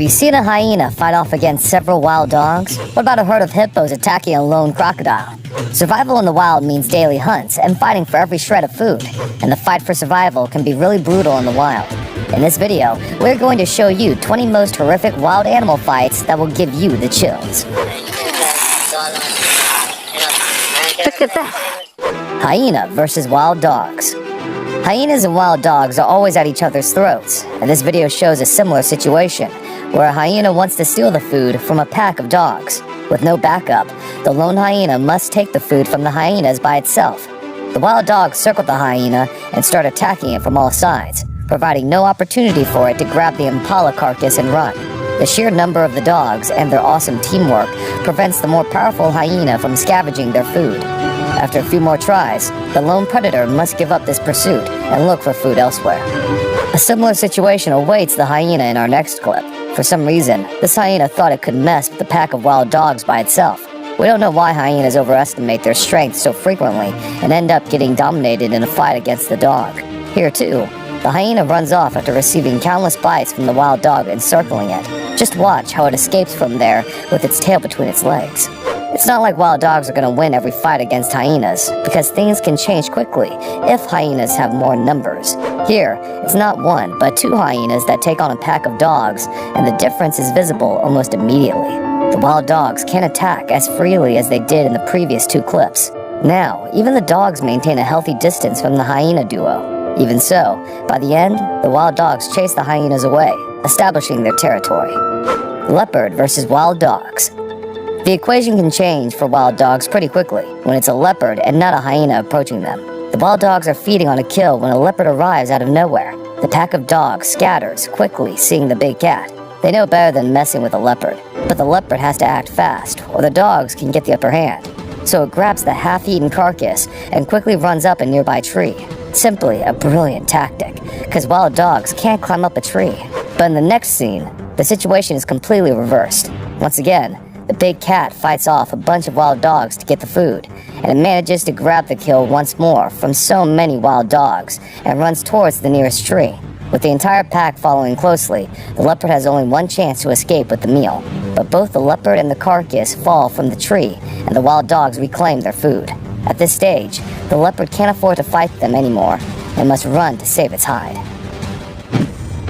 you seen a hyena fight off against several wild dogs? What about a herd of hippos attacking a lone crocodile? Survival in the wild means daily hunts and fighting for every shred of food, and the fight for survival can be really brutal in the wild. In this video, we're going to show you 20 most horrific wild animal fights that will give you the chills. Look at that! Hyena versus wild dogs. Hyenas and wild dogs are always at each other's throats, and this video shows a similar situation, where a hyena wants to steal the food from a pack of dogs. With no backup, the lone hyena must take the food from the hyenas by itself. The wild dogs circle the hyena and start attacking it from all sides, providing no opportunity for it to grab the impala carcass and run. The sheer number of the dogs and their awesome teamwork prevents the more powerful hyena from scavenging their food. After a few more tries, the lone predator must give up this pursuit and look for food elsewhere. A similar situation awaits the hyena in our next clip. For some reason, this hyena thought it could mess with the pack of wild dogs by itself. We don't know why hyenas overestimate their strength so frequently and end up getting dominated in a fight against the dog. Here too, the hyena runs off after receiving countless bites from the wild dog encircling it. Just watch how it escapes from there with its tail between its legs. It's not like wild dogs are going to win every fight against hyenas, because things can change quickly if hyenas have more numbers. Here, it's not one, but two hyenas that take on a pack of dogs, and the difference is visible almost immediately. The wild dogs can't attack as freely as they did in the previous two clips. Now, even the dogs maintain a healthy distance from the hyena duo. Even so, by the end, the wild dogs chase the hyenas away, establishing their territory. Leopard versus wild dogs. The equation can change for wild dogs pretty quickly when it's a leopard and not a hyena approaching them. The wild dogs are feeding on a kill when a leopard arrives out of nowhere. The pack of dogs scatters quickly, seeing the big cat. They know better than messing with a leopard, but the leopard has to act fast or the dogs can get the upper hand. So it grabs the half-eaten carcass and quickly runs up a nearby tree. Simply a brilliant tactic, because wild dogs can't climb up a tree. But in the next scene, the situation is completely reversed. Once again, the big cat fights off a bunch of wild dogs to get the food, and it manages to grab the kill once more from so many wild dogs and runs towards the nearest tree. With the entire pack following closely, the leopard has only one chance to escape with the meal, but both the leopard and the carcass fall from the tree, and the wild dogs reclaim their food. At this stage, the leopard can't afford to fight them anymore and must run to save its hide.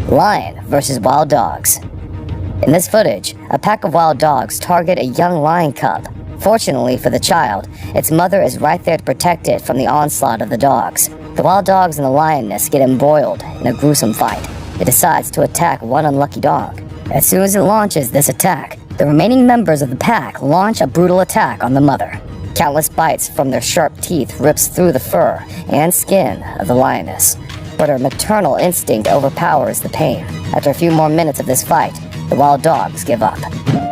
Lion versus wild dogs. In this footage, a pack of wild dogs target a young lion cub. Fortunately for the child, its mother is right there to protect it from the onslaught of the dogs. The wild dogs and the lioness get embroiled in a gruesome fight. It decides to attack one unlucky dog. As soon as it launches this attack, the remaining members of the pack launch a brutal attack on the mother. Countless bites from their sharp teeth rips through the fur and skin of the lioness, but her maternal instinct overpowers the pain. After a few more minutes of this fight, the wild dogs give up.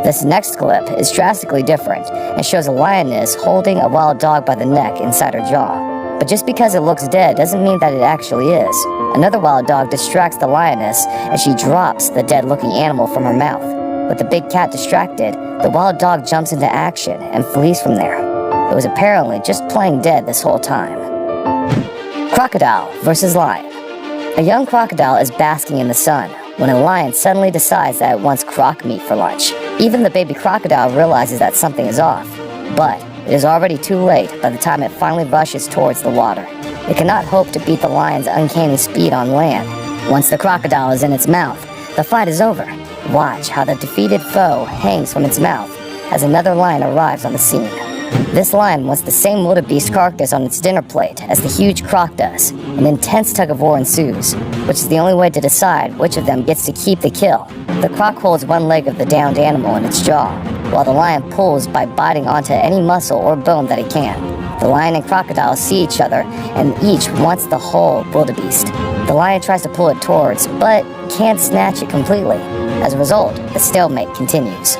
This next clip is drastically different and shows a lioness holding a wild dog by the neck inside her jaw. But just because it looks dead doesn't mean that it actually is. Another wild dog distracts the lioness as she drops the dead-looking animal from her mouth. With the big cat distracted, the wild dog jumps into action and flees from there. It was apparently just playing dead this whole time. Crocodile versus lion. A young crocodile is basking in the sun when a lion suddenly decides that it wants croc meat for lunch. Even the baby crocodile realizes that something is off, but it is already too late by the time it finally rushes towards the water. It cannot hope to beat the lion's uncanny speed on land. Once the crocodile is in its mouth, the fight is over. Watch how the defeated foe hangs from its mouth as another lion arrives on the scene. This lion wants the same wildebeest carcass on its dinner plate as the huge croc does. An intense tug-of-war ensues, which is the only way to decide which of them gets to keep the kill. The croc holds one leg of the downed animal in its jaw, while the lion pulls by biting onto any muscle or bone that it can. The lion and crocodile see each other, and each wants the whole wildebeest. The lion tries to pull it towards, but can't snatch it completely. As a result, the stalemate continues.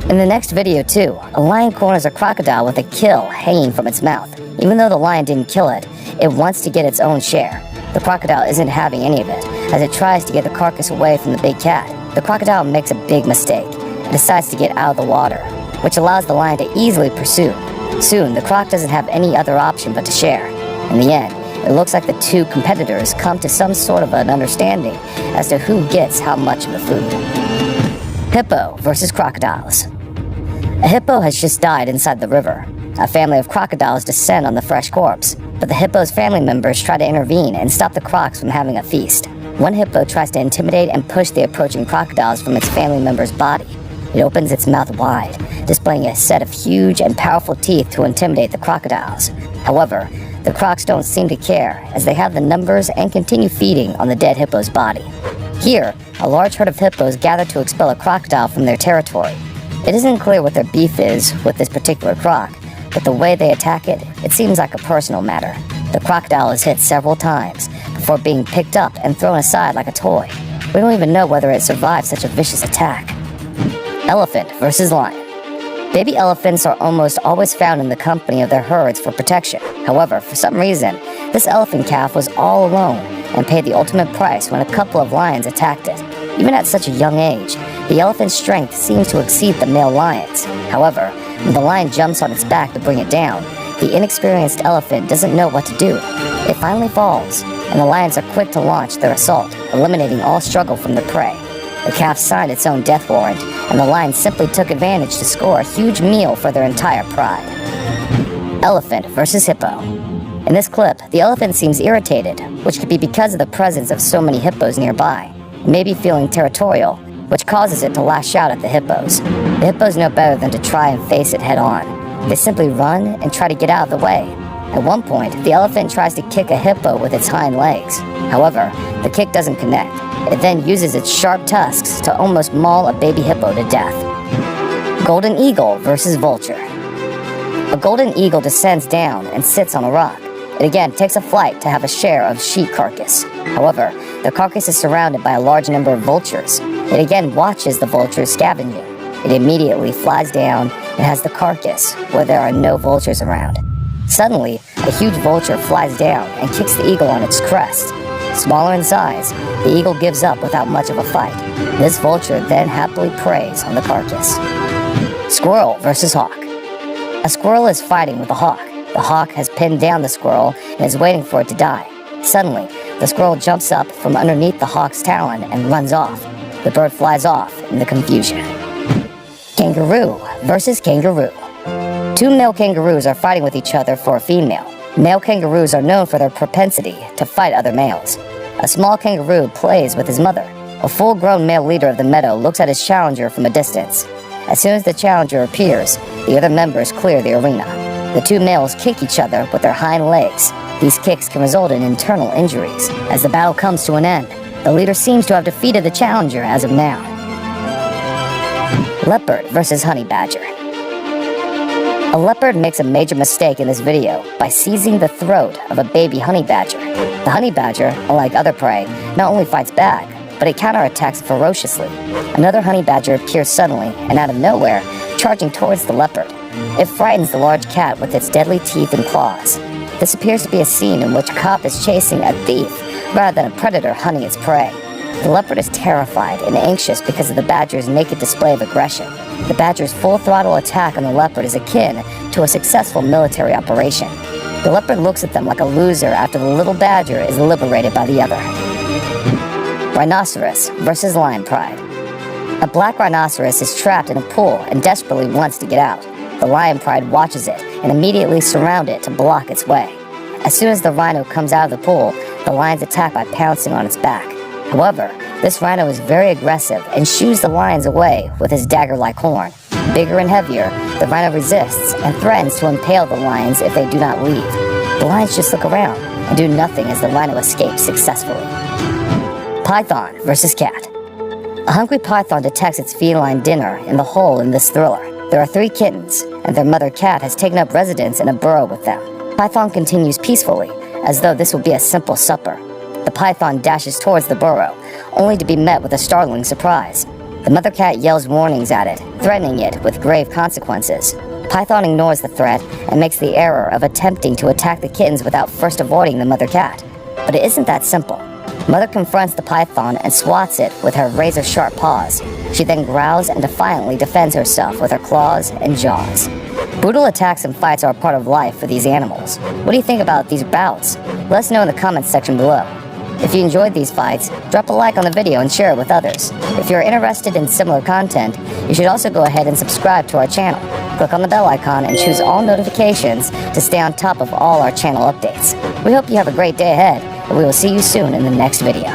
In the next video too, a lion corners a crocodile with a kill hanging from its mouth. Even though the lion didn't kill it, it wants to get its own share. The crocodile isn't having any of it, as it tries to get the carcass away from the big cat. The crocodile makes a big mistake and decides to get out of the water, which allows the lion to easily pursue. Soon, the croc doesn't have any other option but to share. In the end, it looks like the two competitors come to some sort of an understanding as to who gets how much of the food. Hippo versus crocodiles. A hippo has just died inside the river. A family of crocodiles descend on the fresh corpse, but the hippo's family members try to intervene and stop the crocs from having a feast. One hippo tries to intimidate and push the approaching crocodiles from its family member's body. It opens its mouth wide, displaying a set of huge and powerful teeth to intimidate the crocodiles. However, the crocs don't seem to care, as they have the numbers and continue feeding on the dead hippo's body. Here, a large herd of hippos gather to expel a crocodile from their territory. It isn't clear what their beef is with this particular croc, but the way they attack it, it seems like a personal matter. The crocodile is hit several times before being picked up and thrown aside like a toy. We don't even know whether it survived such a vicious attack. Elephant versus lion. Baby elephants are almost always found in the company of their herds for protection. However, for some reason, this elephant calf was all alone and paid the ultimate price when a couple of lions attacked it. Even at such a young age, the elephant's strength seems to exceed the male lion's. However, when the lion jumps on its back to bring it down, the inexperienced elephant doesn't know what to do. It finally falls, and the lions are quick to launch their assault, eliminating all struggle from the prey. The calf signed its own death warrant, and the lions simply took advantage to score a huge meal for their entire pride. Elephant versus hippo. In this clip, the elephant seems irritated, which could be because of the presence of so many hippos nearby. It may be feeling territorial, which causes it to lash out at the hippos. The hippos know better than to try and face it head-on. They simply run and try to get out of the way. At one point, the elephant tries to kick a hippo with its hind legs. However, the kick doesn't connect. It then uses its sharp tusks to almost maul a baby hippo to death. Golden eagle versus vulture. A golden eagle descends down and sits on a rock. It again takes a flight to have a share of sheep carcass. However, the carcass is surrounded by a large number of vultures. It again watches the vultures scavenging. It immediately flies down and has the carcass where there are no vultures around. Suddenly, a huge vulture flies down and kicks the eagle on its crest. Smaller in size, the eagle gives up without much of a fight. This vulture then happily preys on the carcass. Squirrel versus hawk. A squirrel is fighting with a hawk. The hawk has pinned down the squirrel and is waiting for it to die. Suddenly, the squirrel jumps up from underneath the hawk's talon and runs off. The bird flies off in the confusion. Kangaroo versus kangaroo. Two male kangaroos are fighting with each other for a female. Male kangaroos are known for their propensity to fight other males. A small kangaroo plays with his mother. A full-grown male leader of the meadow looks at his challenger from a distance. As soon as the challenger appears, the other members clear the arena. The two males kick each other with their hind legs. These kicks can result in internal injuries. As the battle comes to an end, the leader seems to have defeated the challenger as of now. Leopard versus honey badger. A leopard makes a major mistake in this video by seizing the throat of a baby honey badger. The honey badger, unlike other prey, not only fights back, but it counterattacks ferociously. Another honey badger appears suddenly and out of nowhere, charging towards the leopard. It frightens the large cat with its deadly teeth and claws. This appears to be a scene in which a cop is chasing a thief rather than a predator hunting its prey. The leopard is terrified and anxious because of the badger's naked display of aggression. The badger's full-throttle attack on the leopard is akin to a successful military operation. The leopard looks at them like a loser after the little badger is liberated by the other. Rhinoceros versus lion pride. A black rhinoceros is trapped in a pool and desperately wants to get out. The lion pride watches it and immediately surrounds it to block its way. As soon as the rhino comes out of the pool, the lions attack by pouncing on its back. However, this rhino is very aggressive and shoos the lions away with his dagger-like horn. Bigger and heavier, the rhino resists and threatens to impale the lions if they do not leave. The lions just look around and do nothing as the rhino escapes successfully. Python versus cat. A hungry python detects its feline dinner in the hole in this thriller. There are 3 kittens, and their mother cat has taken up residence in a burrow with them. Python continues peacefully, as though this will be a simple supper. The python dashes towards the burrow, only to be met with a startling surprise. The mother cat yells warnings at it, threatening it with grave consequences. Python ignores the threat and makes the error of attempting to attack the kittens without first avoiding the mother cat. But it isn't that simple. Mother confronts the python and swats it with her razor-sharp paws. She then growls and defiantly defends herself with her claws and jaws. Brutal attacks and fights are a part of life for these animals. What do you think about these bouts? Let us know in the comments section below. If you enjoyed these fights, drop a like on the video and share it with others. If you're interested in similar content, you should also go ahead and subscribe to our channel. Click on the bell icon and choose all notifications to stay on top of all our channel updates. We hope you have a great day ahead, and we will see you soon in the next video.